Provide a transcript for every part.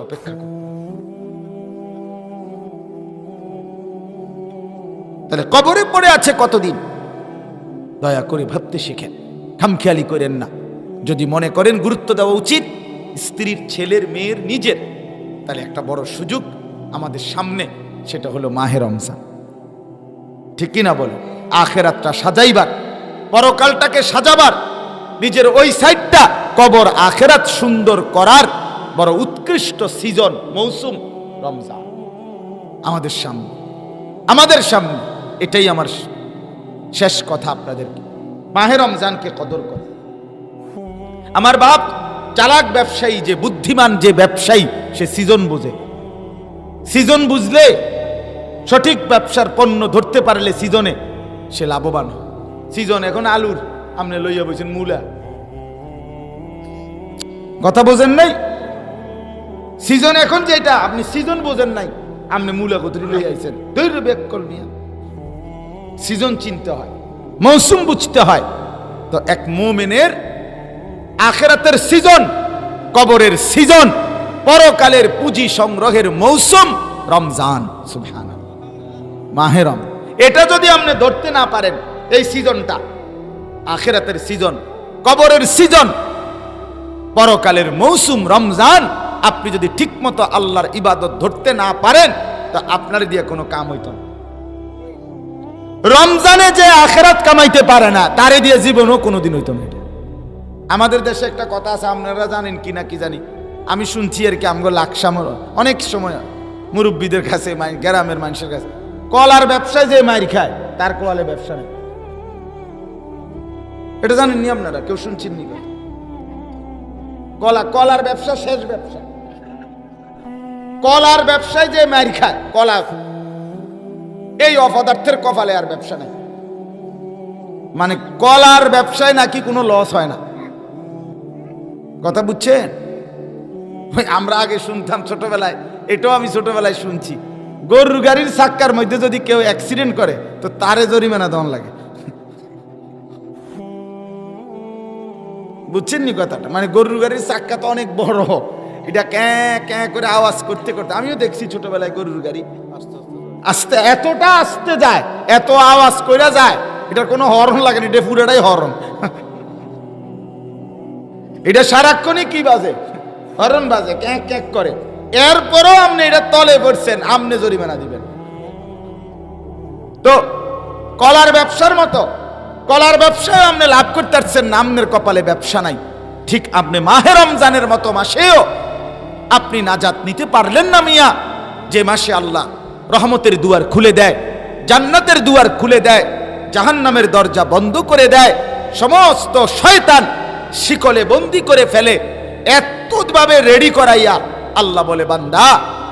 অপেক্ষা করুন। তাহলে কবরে পড়ে আছে কতদিন, দয়া করে ভাবতে শিখেন, খামখেয়ালি করেন না। যদি মনে করেন গুরুত্ব দেওয়া উচিত স্ত্রীর, ছেলের, মেয়ের, নিজের, তাহলে একটা বড় সুযোগ আমাদের সামনে, সেটা হলো মাহে রমজান। ঠিক কিনা বলো? আখেরাতটা সাজাইবার, পরকালটাকে সাজাবার, নিজের ওই সাইডটা কবর আখেরাত সুন্দর করার বড় উৎকৃষ্ট সিজন, মৌসুম রমজান আমাদের সামনে, আমাদের সামনে। এটাই আমার শেষ কথা আপনাদেরকে, মাহে রমজানকে কদর করে। আমার বাপ চালাক ব্যবসায়ী, যে বুদ্ধিমান যে ব্যবসায়ী, সে সিজন বুঝে। সিজন বুঝলে, সঠিক ব্যবসার পণ্য ধরতে পারলে সিজনে সে লাভবান হয়। সিজন এখন আলুর, আপনি লইয়া বলছেন মূলা, কথা বোঝেন নাই? সিজন এখন যেটা, আপনি সিজন বোঝেন নাই, আপনি মূলা কতরি লইয়া আইছেন, ধৈর্য ব্যাক করবিয়া। সিজন চিনতে হয়, মৌসুম বুঝতে হয়। তো এক মুমিনের আখিরাতের সিজন, কবরের সিজন, পরকালের পুঁজি সংগ্রহের মৌসুম রমজান। সুবহানাল্লাহ, মাহে রমজান। এটা যদি আপনি ধরতে না পারেন, এই সিজনটা আখিরাতের সিজন, কবরের সিজন, পরকালের মৌসুম রমজান, আপনি যদি ঠিকমতো আল্লাহর ইবাদত ধরতে না পারেন, তা আপনার দিয়ে কোনো কাম হইত না। রমজানে যে আখিরাত কামাইতে পারে না, তারে দিয়ে জীবনও কোনোদিন হইত না। আমাদের দেশে একটা কথা আছে, আপনারা জানেন কি না কি জানি, আমি শুনছি আর কি, আমগো লাকসাম অনেক সময় মুরব্বীদের কাছে, গ্রামের মানুষের কাছে, কলার ব্যবসায় যে মাইর খায়, তার কলালে ব্যবসা নেই। এটা জানেননি আপনারা? কেউ শুনছেননি? কলার ব্যবসা শেষ ব্যবসা। কলার ব্যবসায় যে মাইর খায়, কলা, এই অপদার্থের কপালে আর ব্যবসা নেই। মানে কলার ব্যবসায় নাকি কোনো লস হয় না, কথা বুঝছেন? আমরা আগে শুনতাম ছোটবেলায়, এটাও আমি ছোটবেলায় শুনছি, গরুর গাড়ির চাক্কার মধ্যে যদি কেউ অ্যাক্সিডেন্ট করে, তো তারে জরিমানা দেওয়া লাগে। বুঝছেন নি কথাটা? মানে গরুর গাড়ির চাক্কা তো অনেক বড়, এটা ক্যাঁ ক্যাঁ করে আওয়াজ করতে করতে, আমিও দেখছি ছোটবেলায় গরুর গাড়ি আস্তে, এতটা আস্তে যায়, এত আওয়াজ করে যায়, এটার কোনো হর্ন লাগে না, এটা পুরোটাই হর্ন। এটা সারাক্ষণই কি বাজে? হর্ন বাজে, ক্যাঁ ক্যাঁ করে। এরপরও আপনি এটা তলে পড়ছেন, আপনি জরিমানা দিবেন। তো কলার ব্যবসার মতো, কলার ব্যবসায় আপনি লাভ করতে পারছেন না, আপনার কপালে ব্যবসা নাই। ঠিক আপনি মাহে রমজানের মতো মাসেও আপনি নাজাত নিতে পারলেন না মিয়া, যে মাসে আল্লাহ রহমতের দুয়ার খুলে দেয়, জান্নাতের দুয়ার খুলে দেয়, জাহান্নামের দরজা বন্ধ করে দেয়, সমস্ত শয়তান শিকলে বন্দি করে ফেলে, এতভাবে রেডি করাইয়া আল্লাহ বলে, বান্দা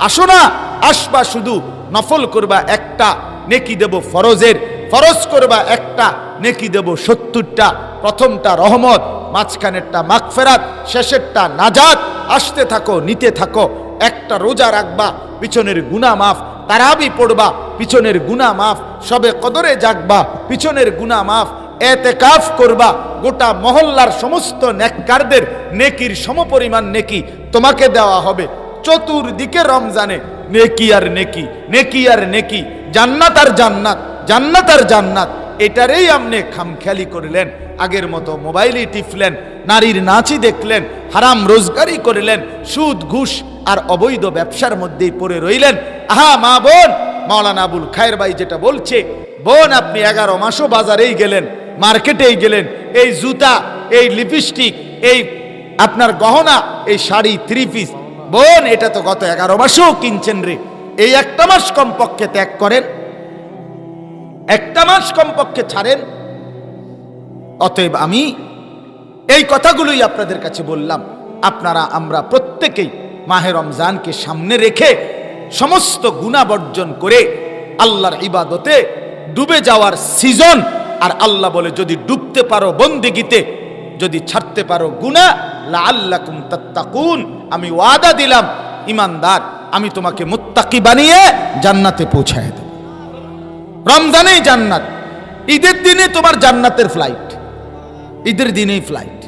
আসো না, আসবা শুধু নফল করবা একটা, নেকি দেব ফরজের, ফরজ করবা একটা, নেকি দেব 70টা। প্রথমটা রহমত, মাঝখানেরটা মাগফিরাত, শেষেরটা নাজাত। আসতে থাকো, নিতে থাকো। একটা রোজা রাখবা, পিছনের গুনাহ মাফ। তারাবি পড়বা, পিছনের গুনাহ মাফ। সবে কদরে জাগবা, পিছনের গুনাহ মাফ। এতেকাফ করবা, গোটা মহল্লার সমস্ত নেককারদের নেকির সমপরিমাণ নেকি তোমাকে দেওয়া হবে। চতুর্দিকে রমজানে নেকি আর নেকি, নেকি আর নেকি, জান্নাত আর জান্নাত, জান্নাত আর জান্নাত। এটারই আপনি খামখেয়ালি করলেন, আগের মতো মোবাইলই টিপলেন, নারীর নাচই দেখলেন, হারাম রোজগারি করলেন, সুদ ঘুষ আর অবৈধ ব্যবসার মধ্যেই পড়ে রইলেন। আহা মা বোন, মাওলানা আবুল খায়ের ভাই যেটা বলছে, বোন আপনি 11 মাসও বাজারেই গেলেন, মার্কেটেই গেলেন, এই জুতা, এই লিপস্টিক, এই আপনার গহনা, এই শাড়ি, 3 পিস, বোন এটা তো গত 11 মাসেও কিনছেন রে। এই একটা মাস কমপক্ষে ত্যাগ করেন, একটা মাস কমপক্ষে ছাড়েন। অতএব আমি এই কথাগুলোই আপনাদের কাছে বললাম। আপনারা, আমরা প্রত্যেকেই মাহে রমজানকে সামনে রেখে সমস্ত গুনাহ বর্জন করে আল্লাহর ইবাদতে ডুবে যাওয়ার সিজন। আর আল্লাহ বলে, যদি ডুবতে পারো বন্দেগীতে, যদি ছাড়তে পারো গুনাহ, লাআল্লাকুম তাত্তাকুন, আমি ওয়াদা দিলাম ইমানদার, আমি তোমাকে মুত্তাকি বানিয়ে জান্নাতে পৌঁছায় দেব। রমজানেই জান্নাত, ঈদের দিনে তোমার জান্নাতের ফ্লাইট, ঈদের দিনেই ফ্লাইট,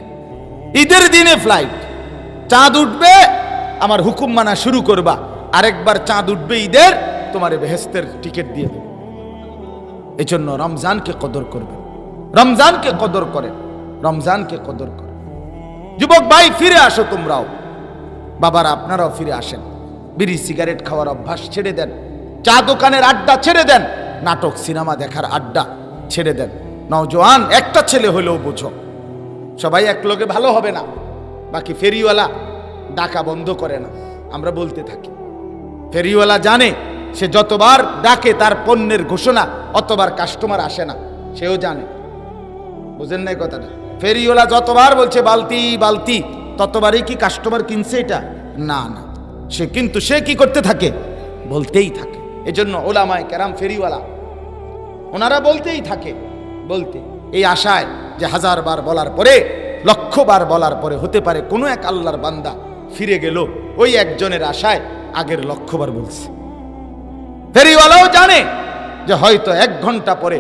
ঈদের দিনে ফ্লাইট। চাঁদ উঠবে, আমার হুকুম মানা শুরু করবা, আরেকবার চাঁদ উঠবে ঈদের, তোমার বেহেস্তের টিকিট দিয়ে দেব। এই জন্য রমজানকে কদর করবেন, রমজানকে কদর করেন, রমজানকে কদর করেন। যুবক ভাই ফিরে আসো তোমরাও, বাবারা আপনারাও ফিরে আসেন। বিড়ি সিগারেট খাওয়ার অভ্যাস ছেড়ে দেন, চা দোকানের আড্ডা ছেড়ে দেন, নাটক সিনেমা দেখার আড্ডা ছেড়ে দেন। নওজোয়ান একটা ছেলে হলেও বুঝো, সবাই এক লোকে ভালো হবে না। বাকি ফেরিওয়ালা ডাকা বন্ধ করে না, আমরা বলতে থাকি। ফেরিওয়ালা জানে সে যতবার ডাকে তার পণ্যের ঘোষণা, অতবার কাস্টমার আসে না, সেও জানে। বুঝেন না কথাটা? ফেরিওয়ালা যতবার বলছে বালতি বালতি, ততবারই কি কাস্টমার কিনছে এটা? না না, সে কি করতে থাকে? বলতেই থাকে। এজন্য ওলামায়ে কেরাম ফেরিওয়ালা ওনারা বলতেই থাকে, বলতে এই আশায় যে 1000 বার বলার পরে, 1,00,000 বার বলার পরে হতে পারে কোনো এক আল্লাহর বান্দা ফিরে গেল, ওই একজনের আশায় আগের 1,00,000 বার বলছে। ফেরিওয়ালাও জানে যে হয়তো 1 ঘন্টা পরে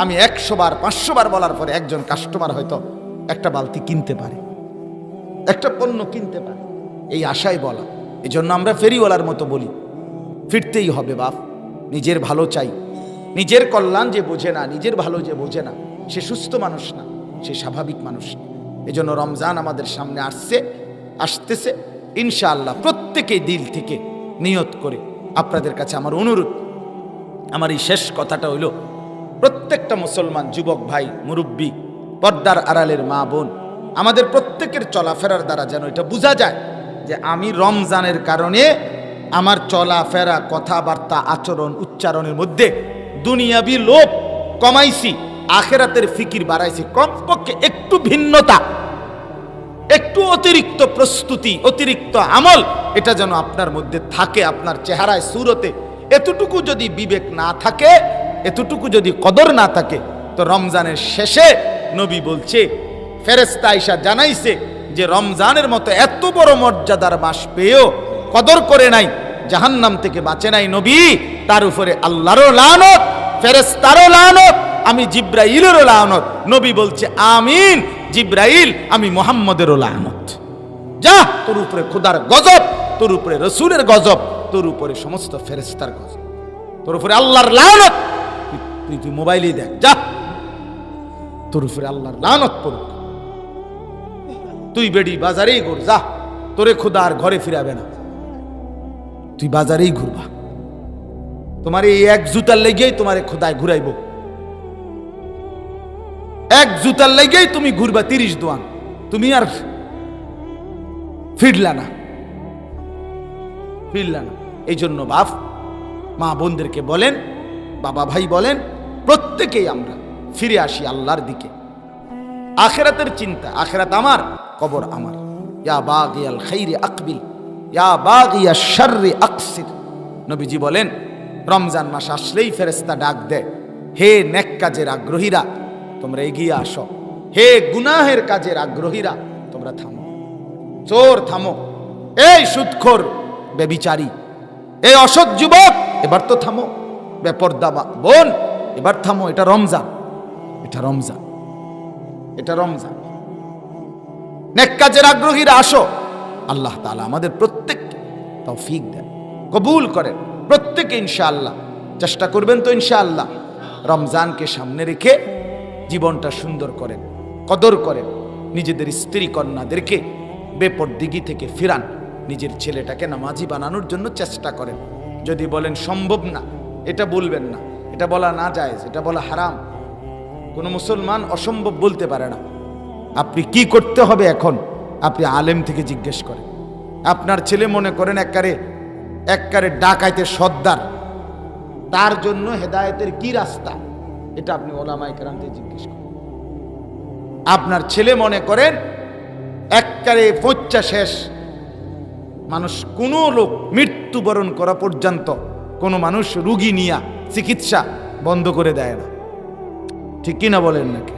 আমি 100 বার 500 বার বলার পরে একজন কাস্টমার হয়তো একটা বালতি কিনতে পারে, একটা পণ্য কিনতে পারে, এই আশায় বলা। এই জন্য আমরা ফেরিওয়ালার মতো বলি, ফিরতেই হবে বাপ, নিজের ভালো চাই। নিজের কল্যাণ যে বোঝে না, নিজের ভালো যে বোঝে না, সে সুস্থ মানুষ না, সে স্বাভাবিক মানুষ না। এই জন্য রমজান আমাদের সামনে আসতেছে ইনশাআল্লাহ। প্রত্যেকেই দিল থেকে নিয়ত করে আপনাদের কাছে আমার অনুরোধ, আমার এই শেষ কথাটা হইল, প্রত্যেকটা মুসলমান যুবক ভাই, মুরব্বী, পর্দার আড়ালের মা বোন, আমাদের প্রত্যেকের চলাফেরার দ্বারা যেন এটা বোঝা যায় যে আমি রমজানের কারণে আমার চলাফেরা, কথাবার্তা, আচরণ, উচ্চারণের মধ্যে দুনিয়াবি লোভ কমাইছি, আখেরাতের ফিকির বাড়াইছি। কমপক্ষে একটু ভিন্নতা, একটু অতিরিক্ত প্রস্তুতি, অতিরিক্ত আমল, এটা যেন আপনার মধ্যে থাকে, আপনার চেহারায়, সুরতে। এতটুকু যদি বিবেক না থাকে, এতটুকু যদি কদর না থাকে, তো রমজানের শেষে নবী বলছে, ফেরেশতা আয়েশা জানাইছে যে রমজানের মতো এত বড় মর্যাদার মাস পেয়েও কদর করে নাই, জাহান্নাম থেকে বাঁচে নাই নবী, তার উপরে আল্লাহরও লানত, ফেরেশতারও লানত, আমি জিব্রাইলেরও লানত। নবী বলছে আমিন, জিব্রাইল আমি মুহাম্মদেরও লানত। যা, তোর উপরে খোদার গজব, তোর উপরে রসুলের গজব, তোর উপরে সমস্ত ফেরেশতার গজব, তোর উপরে আল্লাহর লানত। তুই মোবাইলেই দেখ, যা, তোর উপরে আল্লাহর লানত পড়ুক। তুই বেডি বাজারেই ঘুর, যা, তোরে খোদা আর ঘরে ফিরাবে না, তুই বাজারেই ঘুরবা। তোমার এই এক জুতার লেগেই তোমারে খোদায় ঘুরাইব, এক জুতার লেগেই তুমি ঘুরবা 30 দোয়ান, তুমি আর ফিরলা না। এই জন্য বাপ মা বোনদেরকে বলেন, বাবা ভাই বলেন, প্রত্যেকেই আমরা ফিরে আসি আল্লাহর দিকে। আখিরাতের চিন্তা, আখিরাত আমার, কবর আমার। ইয়া বাগিয়াল খাইরি আকবিল, ইয়া বাগিয়াশ শাররি আকসির। নবীজি বলেন, রমজান মাস আসলেই ফেরেশতা ডাক দেয়, হে নেক কাজের আগ্রহীরা তোমরা এগিয়ে আসো, হে গুনাহের কাজের আগ্রহীরা তোমরা থামো। চোর থামো, এই সুদখোর বেবিচারী, এই অসৎ যুবক এবার তো থামো, বেপরদা বোন এবার থামো। এটা রমজান, এটা রমজান, এটা রমজান। নেক কাজের আগ্রহীরা আসো। আল্লাহ তাআলা আমাদের প্রত্যেককে তৌফিক দেন, কবুল করেন। প্রত্যেকে ইনশাআল্লাহ চেষ্টা করবেন তো ইনশাআল্লাহ রমজানকে সামনে রেখে জীবনটা সুন্দর করেন, কদর করেন। নিজেদের স্ত্রী কন্যাদেরকে বেপরদিগি থেকে ফিরান, নিজের ছেলেটাকে নামাজি বানানোর জন্য চেষ্টা করেন। যদি বলেন সম্ভব না, এটা বলবেন না, এটা বলা না জায়েজ, এটা বলা হারাম। কোনো মুসলমান অসম্ভব বলতে পারে না। আপনি কি করতে হবে এখন, আপনি আলেম থেকে জিজ্ঞেস করেন। আপনার ছেলে মনে করেন এককারে ডাকাইতে সর্দার, তার জন্য হেদায়েতের কি রাস্তা, এটা আপনি ওলামায়ে কেরাম থেকে জিজ্ঞেস করেন। আপনার ছেলে মনে করেন এককারে পচ্চা শেষ মানুষ, কোনো লোক মৃত্যুবরণ করা পর্যন্ত কোনো মানুষ রুগী নিয়া চিকিৎসা বন্ধ করে দেয় না, ঠিক কিনা বলেন নাকি?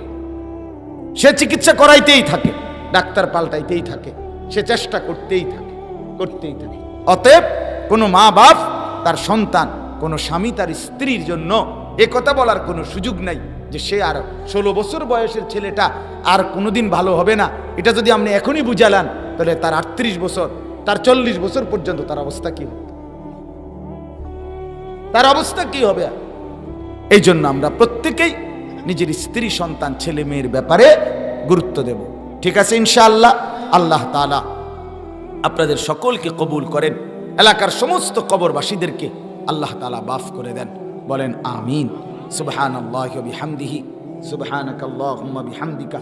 সে চিকিৎসা করাইতেই থাকে, ডাক্তার পাল্টাইতেই থাকে, সে চেষ্টা করতেই থাকে। অতএব কোনো মা বাপ তার সন্তান, কোনো স্বামী তার স্ত্রীর জন্য এ কথা বলার কোনো সুযোগ নাই যে সে আর 16 বছর বয়সের ছেলেটা আর কোনোদিন ভালো হবে না। এটা যদি আপনি এখনই বুঝালেন, তাহলে তার 38 বছর তার 40 বছর পর্যন্ত তার অবস্থা কি হবে? তার অবস্থা কি হবে? এই জন্য আমরা প্রত্যেকেই নিজের স্ত্রী সন্তান ছেলে মেয়ের ব্যাপারে গুরুত্ব দেব। ঠিক আছে ইনশাআল্লাহ। আল্লাহ তাআলা আপনাদের সকলকে কবুল করেন, এলাকার সমস্ত কবরবাসীদেরকে আল্লাহ তাআলা মাফ করে দেন। বলেন আমিন। সুবহানাল্লাহি ওয়া বিহামদিহি, সুবহানাকাল্লাহুম্মা বিহামদিকা,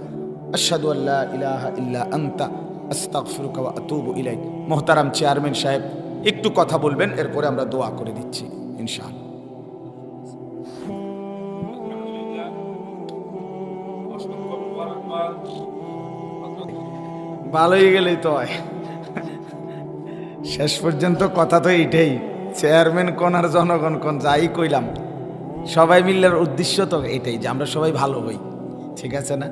আশহাদু আল্লা ইলাহা ইল্লা আনতা, আস্তাগফিরুকা ওয়া আতুবু ইলাইক। মুহতারাম চেয়ারম্যান সাহেব একটু কথা বলবেন, এরপরে আমরা দোয়া করে দিচ্ছি ইনশাআল্লাহ। ভালো হয়ে গেলেই তো হয়। শেষ পর্যন্ত কথা তো এইটাই, চেয়ারম্যান কোন আর জনগণ কোন, যাই কইলাম সবাই মিলার উদ্দেশ্য তো এটাই যে আমরা সবাই ভালো হই। ঠিক আছে না?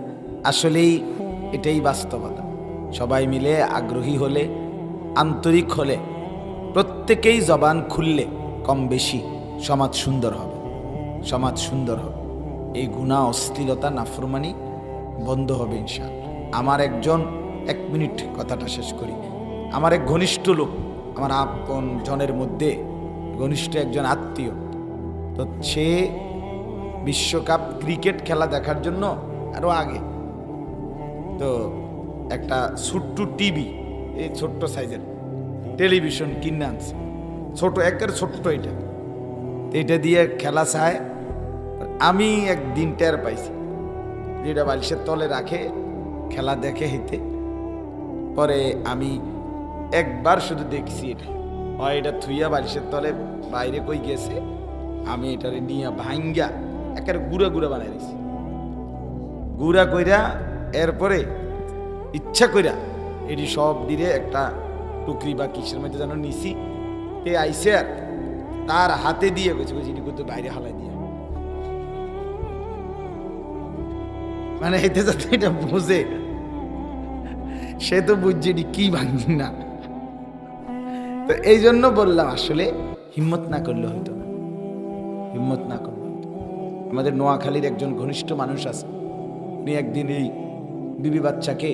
আসলেই এটাই বাস্তবতা। সবাই মিলে আগ্রহী হলে, আন্তরিক হলে, প্রত্যেকেই জবান খুললে কম বেশি সমাজ সুন্দর হবে, সমাজ সুন্দর হবে। এই গুনাহ, অশ্লীলতা, নাফরমানি বন্ধ হবে ইনশাআল্লাহ। আমার একজন, 1 মিনিট কথাটা শেষ করি। আমার এক ঘনিষ্ঠ লোক, আমার আপন জনের মধ্যে ঘনিষ্ঠ একজন আত্মীয়, তো সে বিশ্বকাপ ক্রিকেট খেলা দেখার জন্য আরো আগে তো একটা ছোট্ট টিভি, এই ছোট্ট সাইজের টেলিভিশন কিনে আনছে, ছোট একের ছোট্ট এটা, এটা দিয়ে খেলা চায়। আমি একদিন টের পাইছি যেটা বালিশের তলে রাখে খেলা দেখে হইতে। পরে আমি একবার শুধু দেখছি, এটা হয় এটা থুইয়া বালিশের তলে বাইরে কই গেছে, আমি এটারে নিয়ে ভাঙ্গা একেবারে গুঁড়া গুঁড়া বানাই দিছি। গুঁড়া কইরা এরপরে ইচ্ছা কইরা এটি সব দিয়ে একটা টুকরি বা কিসের মধ্যে যেন নিছি, এ আইসে আর তার হাতে দিয়ে গেছে, এটি করতে বাইরে হালাই দিয়ে, মানে এতে যাতে এটা বুঝে, সে তো বুঝছে এটি কি ভাঙি না। তো এই জন্য বললাম আসলে হিম্মত না করলে হইতো না, হিম্মত না করলে হইতো। আমাদের নোয়াখালীর একজন ঘনিষ্ঠ মানুষ আছে, উনি একদিন এই বিবি বাচ্চাকে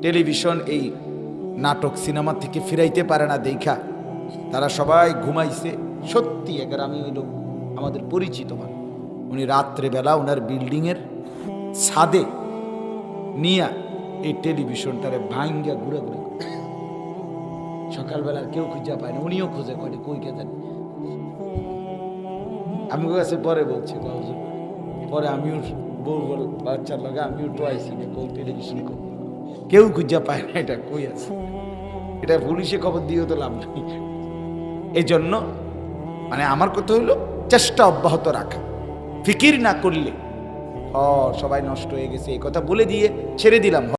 টেলিভিশন এই নাটক সিনেমা থেকে ফিরাইতে পারে না দেখা তারা সবাই ঘুমাইছে। সত্যি এবার আমি ওই লোক আমাদের পরিচিত মান, উনি রাত্রেবেলা ওনার বিল্ডিংয়ের ছাদে নিয়ে এই টেলিভিশনটারে ভাঙ্গা ঘুরে ঘুরে, সকালবেলা কেউ খুঁজে পায় না, উনিও খুঁজে করে কই কে জানি। আমি কাছে পরে বলছি, পরে আমিও বউ বাচ্চার লগে আমিও টোয়াইছি কই টেলিভিশন কেউ খুঁজে পায় না, এটা কই আছে, এটা পুলিশে খবর দিয়েও তো লাভ নেই। এই জন্য মানে আমার কথা হলো চেষ্টা অব্যাহত রাখা, ফিকির না করলে সবাই নষ্ট হয়ে গেছে এই কথা বলে দিয়ে ছেড়ে দিলাম।